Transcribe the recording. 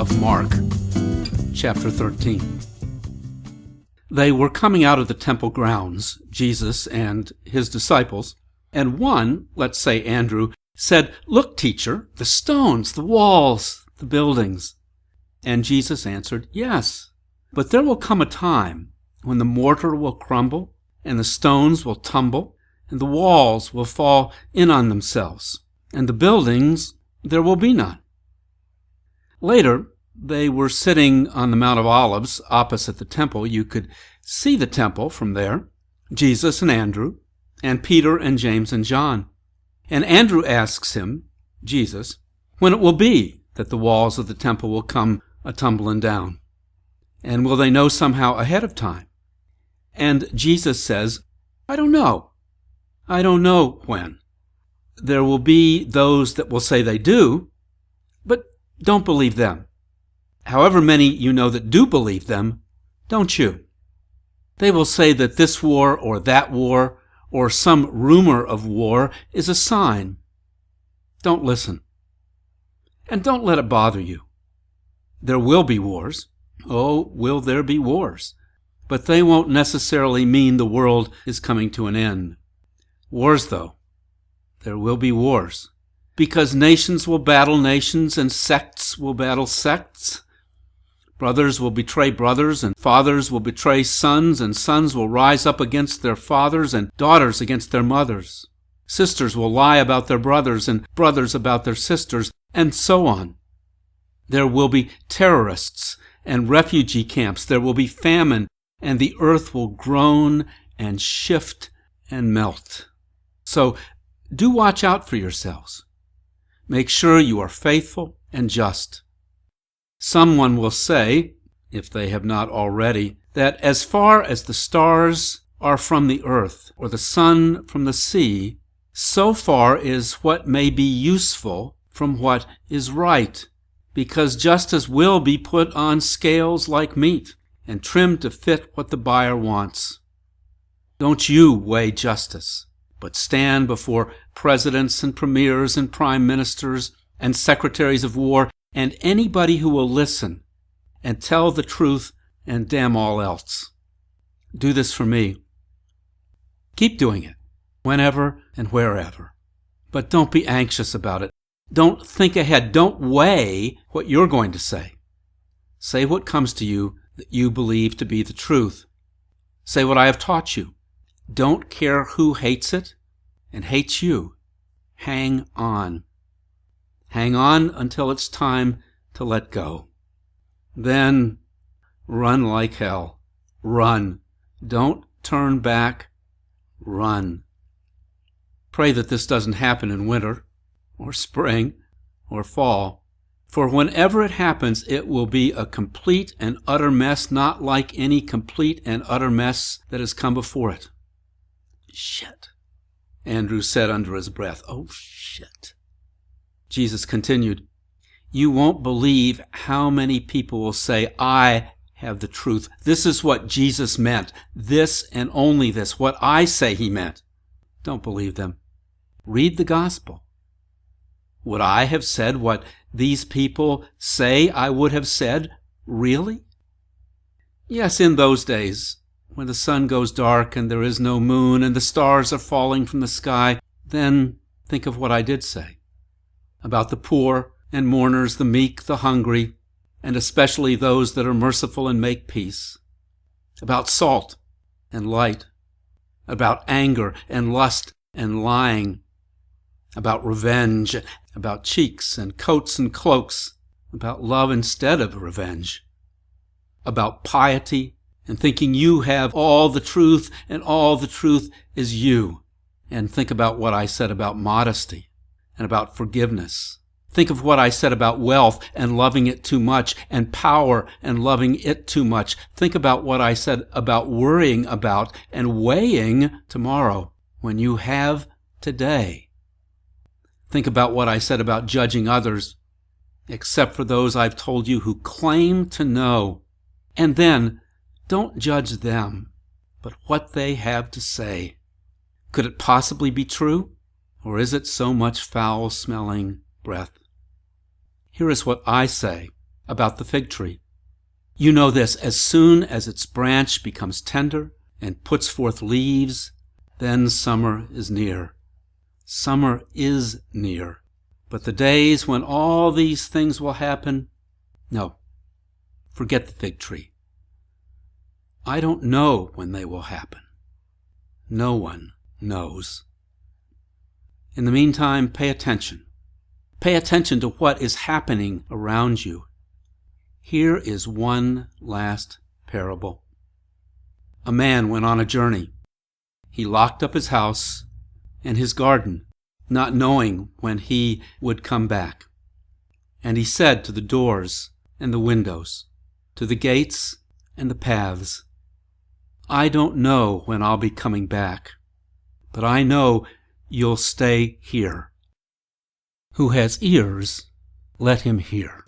of Mark, chapter 13. They were coming out of the temple grounds, Jesus and his disciples, and one, let's say Andrew, said, "Look, teacher, the stones, the walls, the buildings." And Jesus answered, "Yes, but there will come a time when the mortar will crumble, and the stones will tumble, and the walls will fall in on themselves, and the buildings there will be none." Later, they were sitting on the Mount of Olives opposite the temple. You could see the temple from there, Jesus and Andrew, and Peter and James and John. And Andrew asks him, Jesus, when it will be that the walls of the temple will come a-tumbling down. And will they know somehow ahead of time? And Jesus says, I don't know. I don't know when. There will be those that will say they do, but don't believe them. However many you know that do believe them, don't you? They will say that this war or that war or some rumor of war is a sign. Don't listen. And don't let it bother you. There will be wars. Oh, will there be wars? But they won't necessarily mean the world is coming to an end. Wars, though. There will be wars. Because nations will battle nations and sects will battle sects. Brothers will betray brothers, and fathers will betray sons, and sons will rise up against their fathers, and daughters against their mothers. Sisters will lie about their brothers, and brothers about their sisters, and so on. There will be terrorists and refugee camps. There will be famine, and the earth will groan and shift and melt. So do watch out for yourselves. Make sure you are faithful and just. Someone will say, if they have not already, that as far as the stars are from the earth, or the sun from the sea, so far is what may be useful from what is right, because justice will be put on scales like meat, and trimmed to fit what the buyer wants. Don't you weigh justice, but stand before presidents and premiers and prime ministers and secretaries of war and anybody who will listen and tell the truth and damn all else. Do this for me. Keep doing it, whenever and wherever. But don't be anxious about it. Don't think ahead. Don't weigh what you're going to say. Say what comes to you that you believe to be the truth. Say what I have taught you. Don't care who hates it and hates you. Hang on. Hang on until it's time to let go. Then run like hell. Run. Don't turn back. Run. Pray that this doesn't happen in winter or spring or fall. For whenever it happens, it will be a complete and utter mess, not like any complete and utter mess that has come before it. Shit, Andrew said under his breath. Oh, shit. Jesus continued, you won't believe how many people will say, I have the truth. This is what Jesus meant. This and only this. What I say he meant. Don't believe them. Read the gospel. Would I have said what these people say I would have said? Really? Yes, in those days, when the sun goes dark and there is no moon and the stars are falling from the sky, then think of what I did say. About the poor and mourners, the meek, the hungry, and especially those that are merciful and make peace. About salt and light. About anger and lust and lying. About revenge. About cheeks and coats and cloaks. About love instead of revenge. About piety and thinking you have all the truth and all the truth is you. And think about what I said about modesty and about forgiveness. Think of what I said about wealth and loving it too much, and power and loving it too much. Think about what I said about worrying about and weighing tomorrow when you have today. Think about what I said about judging others, except for those I've told you who claim to know. And then, don't judge them, but what they have to say. Could it possibly be true? Or is it so much foul-smelling breath? Here is what I say about the fig tree. You know this: as soon as its branch becomes tender and puts forth leaves, then summer is near. Summer is near. But the days when all these things will happen, no, forget the fig tree. I don't know when they will happen. No one knows. In the meantime, pay attention. Pay attention to what is happening around you. Here is one last parable. A man went on a journey. He locked up his house and his garden, not knowing when he would come back. And he said to the doors and the windows, to the gates and the paths, I don't know when I'll be coming back, but I know you'll stay here. Who has ears, let him hear.